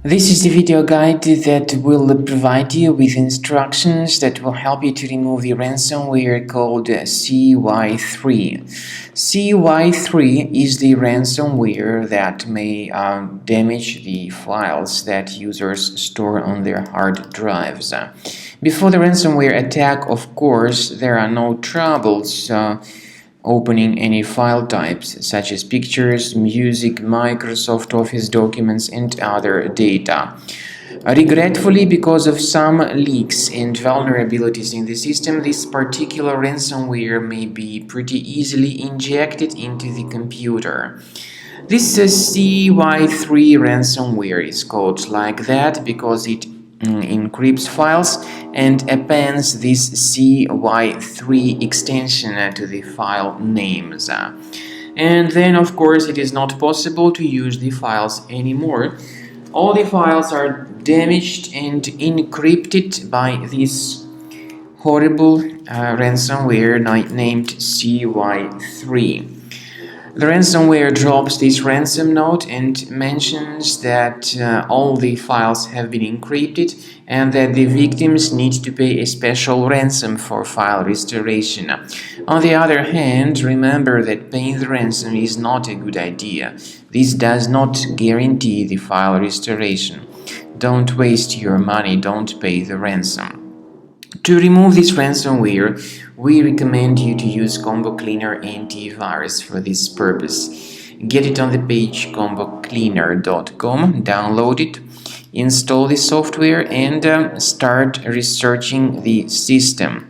This is the video guide that will provide you with instructions that will help you to remove the ransomware called CY3. CY3 is the ransomware that may damage the files that users store on their hard drives. Before the ransomware attack, of course, there are no troubles opening any file types such as pictures, music, Microsoft Office documents, and other data. Regretfully, because of some leaks and vulnerabilities in the system, this particular ransomware may be pretty easily injected into the computer. This CY3 ransomware is called like that because it encrypts files and appends this CY3 extension to the file names. And then, of course, it is not possible to use the files anymore. All the files are damaged and encrypted by this horrible ransomware named CY3. The ransomware drops this ransom note and mentions that all the files have been encrypted and that the victims need to pay a special ransom for file restoration. On the other hand, remember that paying the ransom is not a good idea. This does not guarantee the file restoration. Don't waste your money, don't pay the ransom. To remove this ransomware, we recommend you to use Combo Cleaner Antivirus for this purpose. Get it on the page combocleaner.com, download it, install the software, and start researching the system.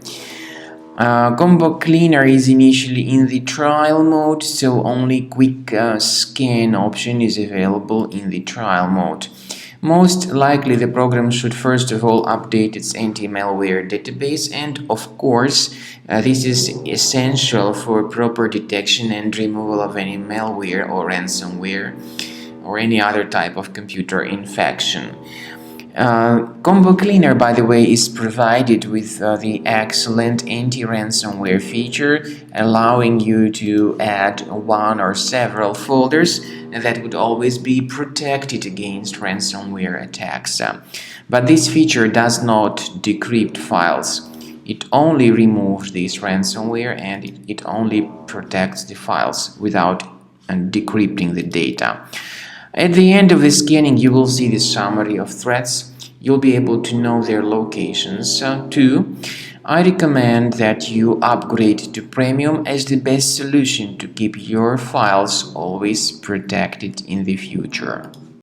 Combo Cleaner is initially in the trial mode, so only quick scan option is available in the trial mode. Most likely the program should first of all update its anti-malware database, and of course this is essential for proper detection and removal of any malware or ransomware or any other type of computer infection. Combo Cleaner, by the way, is provided with the excellent anti-ransomware feature, allowing you to add one or several folders that would always be protected against ransomware attacks. But this feature does not decrypt files. It only removes this ransomware and it only protects the files without decrypting the data. At the end of the scanning, you will see the summary of threats. You'll be able to know their locations. Too, I recommend that you upgrade to Premium as the best solution to keep your files always protected in the future.